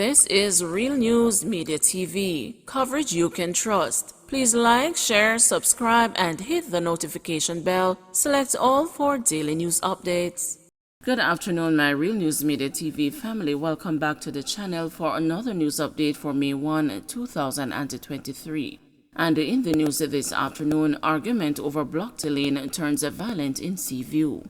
This is Real News Media TV, coverage you can trust. Please like, share, subscribe, and hit the notification bell. Select all for daily news updates. Good afternoon, my Real News Media TV family. Welcome back to the channel for another news update for May 1, 2023. And in the news this afternoon, argument over blocked lane turns violent in Seaview.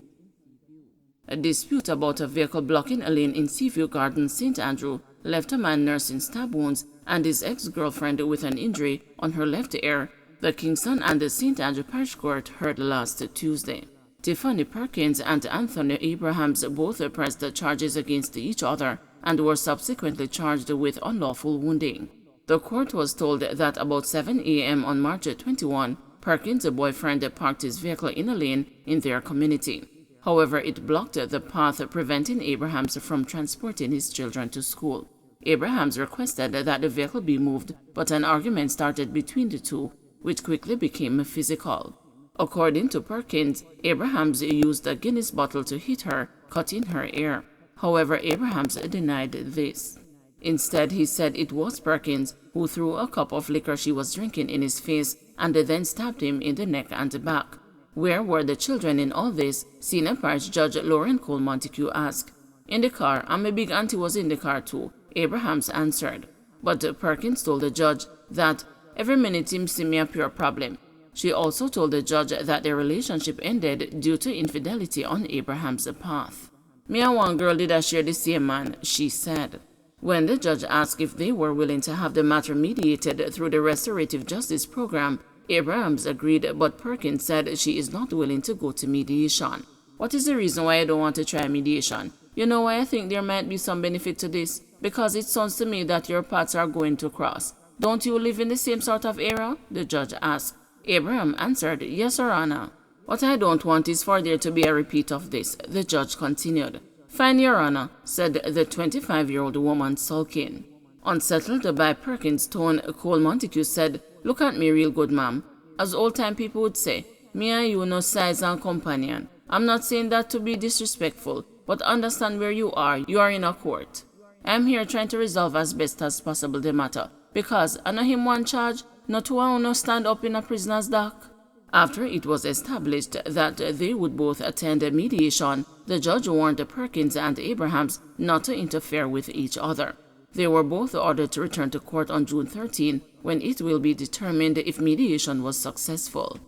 A dispute about a vehicle blocking a lane in Seaview Gardens, St. Andrew, left a man nursing stab wounds and his ex-girlfriend with an injury on her left ear, the Kingston and the St. Andrew Parish Court heard last Tuesday. Tiffany Perkins and Anthony Abrahams both pressed charges against each other and were subsequently charged with unlawful wounding. The court was told that about 7 a.m. on March 21, Perkins' boyfriend parked his vehicle in a lane in their community. However, it blocked the path, preventing Abrahams from transporting his children to school. Abrahams requested that the vehicle be moved, but an argument started between the two, which quickly became physical. According to Perkins, Abrahams used a Guinness bottle to hit her, cutting her ear. However, Abrahams denied this. Instead, he said it was Perkins who threw a cup of liquor she was drinking in his face and then stabbed him in the neck and back. Where were the children in all this? Senior Parish Judge Lauren Cole Montague asked. In the car, and my big auntie was in the car too, Abrahams answered. But Perkins told the judge that every minute him see me a pure problem. She also told the judge that their relationship ended due to infidelity on Abraham's path. Me and one girl did a share the same man, she said. When the judge asked if they were willing to have the matter mediated through the restorative justice program, Abrahams agreed, but Perkins said she is not willing to go to mediation. What is the reason why I don't want to try mediation? You know why I think there might be some benefit to this? Because it sounds to me that your paths are going to cross. Don't you live in the same sort of area? The judge asked. Abraham answered, Yes, Your Honor. What I don't want is for there to be a repeat of this, the judge continued. Fine, Your Honor, said the 25-year-old woman sulking. Unsettled by Perkins' tone, Cole Montague said, Look at me real good, ma'am. As old-time people would say, me and you no size and companion. I'm not saying that to be disrespectful, but understand where you are. You are in a court. I'm here trying to resolve as best as possible the matter, because I know him one charge, not one no stand up in a prisoner's dock. After it was established that they would both attend a mediation, the judge warned Perkins and Abrahams not to interfere with each other. They were both ordered to return to court on June 13, when it will be determined if mediation was successful.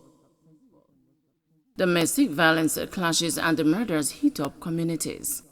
Domestic violence clashes and murders heat up communities.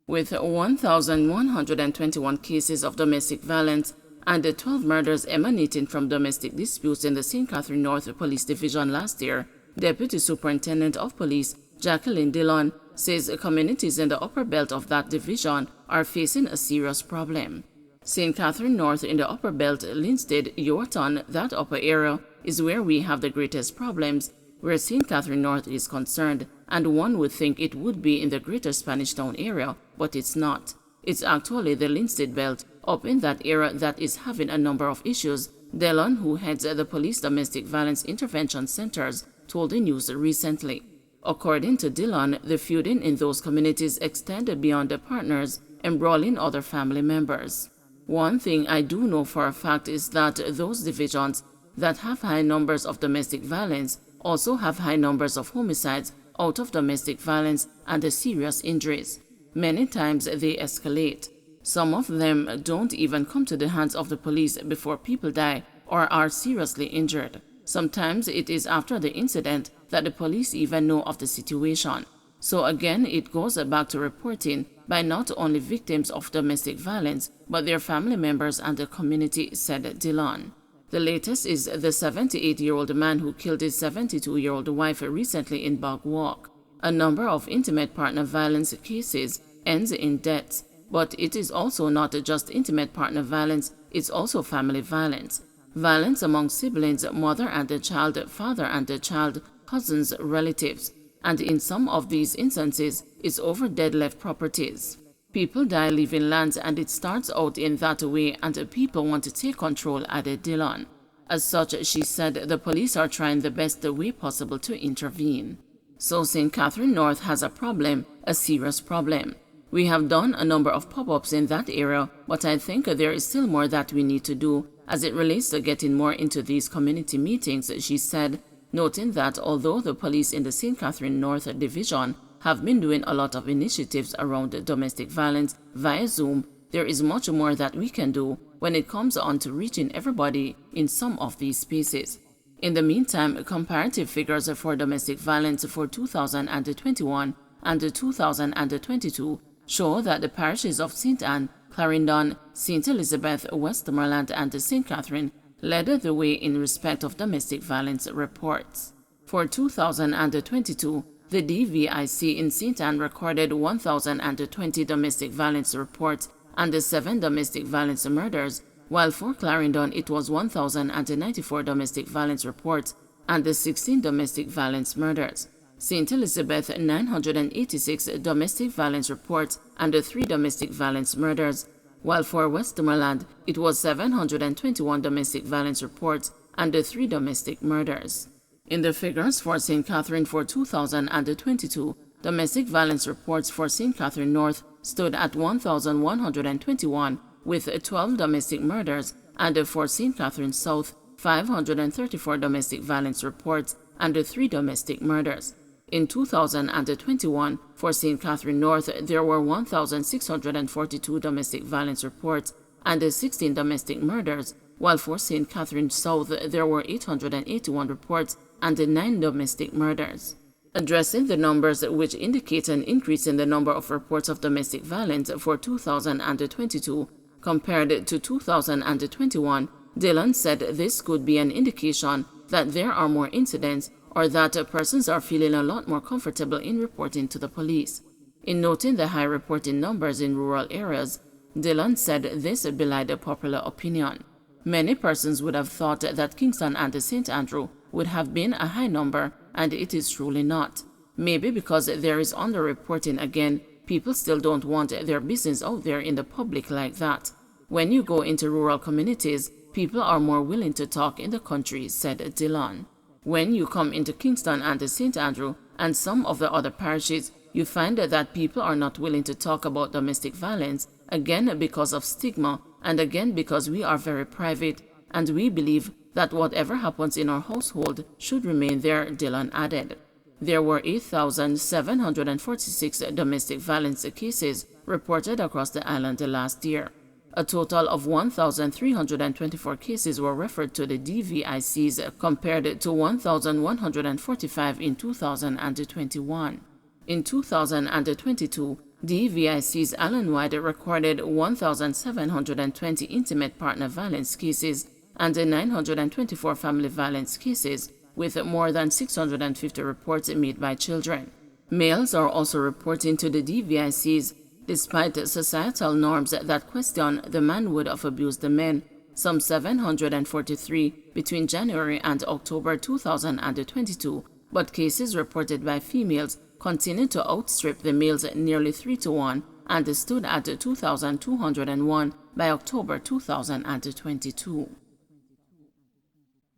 With 1,121 cases of domestic violence and 12 murders emanating from domestic disputes in the St. Catherine North Police Division last year, Deputy Superintendent of Police Jacqueline Dillon says communities in the upper belt of that division are facing a serious problem. St. Catherine North in the upper belt, Linstead, Yorton, that upper area is where we have the greatest problems, where St. Catherine North is concerned, and one would think it would be in the greater Spanish Town area, but it's not. It's actually the Linstead belt up in that area that is having a number of issues, Dillon, who heads the Police Domestic Violence Intervention Centers, told the news recently. According to Dillon, the feuding in those communities extended beyond the partners, embroiling other family members. One thing I do know for a fact is that those divisions that have high numbers of domestic violence also have high numbers of homicides out of domestic violence and serious injuries. Many times they escalate. Some of them don't even come to the hands of the police before people die or are seriously injured. Sometimes it is after the incident that the police even know of the situation. So again, it goes back to reporting by not only victims of domestic violence, but their family members and the community, said Dillon. The latest is the 78-year-old man who killed his 72-year-old wife recently in Bog Walk. A number of intimate partner violence cases ends in deaths, but it is also not just intimate partner violence, it's also family violence. Violence among siblings, mother and the child, father and the child, cousins, relatives. And in some of these instances, it's over dead left properties. People die leaving lands, and it starts out in that way, and people want to take control, added Dillon. As such, she said the police are trying the best way possible to intervene. So St. Catherine North has a problem, a serious problem. We have done a number of pop-ups in that area, but I think there is still more that we need to do as it relates to getting more into these community meetings, she said, noting that although the police in the St. Catherine North Division have been doing a lot of initiatives around domestic violence via Zoom, there is much more that we can do when it comes on to reaching everybody in some of these spaces. In the meantime, comparative figures for domestic violence for 2021 and 2022 show that the parishes of St. Anne, Clarendon, St. Elizabeth, Westmoreland, and St. Catherine led the way in respect of domestic violence reports. For 2022, the DVIC in St. Anne recorded 1,020 domestic violence reports and 7 domestic violence murders, while for Clarendon it was 1,094 domestic violence reports and 16 domestic violence murders. St. Elizabeth 986 domestic violence reports and 3 domestic violence murders, while for Westmoreland it was 721 domestic violence reports and 3 domestic murders. In the figures for St. Catherine for 2022, domestic violence reports for St. Catherine North stood at 1,121 with 12 domestic murders, and for St. Catherine South 534 domestic violence reports and 3 domestic murders. In 2021, for St. Catherine North, there were 1,642 domestic violence reports and 16 domestic murders, while for St. Catherine South, there were 881 reports and 9 domestic murders. Addressing the numbers which indicate an increase in the number of reports of domestic violence for 2022 compared to 2021, Dillon said this could be an indication that there are more incidents or that persons are feeling a lot more comfortable in reporting to the police. In noting the high reporting numbers in rural areas, Dillon said this belied popular opinion. Many persons would have thought that Kingston and St. Andrew would have been a high number, and it is truly not. Maybe because there is underreporting again, people still don't want their business out there in the public like that. When you go into rural communities, people are more willing to talk in the country, said Dillon. When you come into Kingston and St. Andrew and some of the other parishes, you find that people are not willing to talk about domestic violence, again because of stigma, and again because we are very private, and we believe that whatever happens in our household should remain there, Dillon added. There were 8,746 domestic violence cases reported across the island last year. A total of 1,324 cases were referred to the DVICs compared to 1,145 in 2021. In 2022, DVICs island-wide recorded 1,720 intimate partner violence cases and 924 family violence cases, with more than 650 reports made by children. Males are also reporting to the DVICs. Despite societal norms that question the manhood of abused men, some 743 between January and October 2022, but cases reported by females continue to outstrip the males nearly 3 to 1 and stood at 2,201 by October 2022.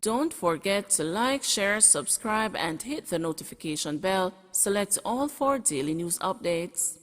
Don't forget to like, share, subscribe, and hit the notification bell. Select all for daily news updates.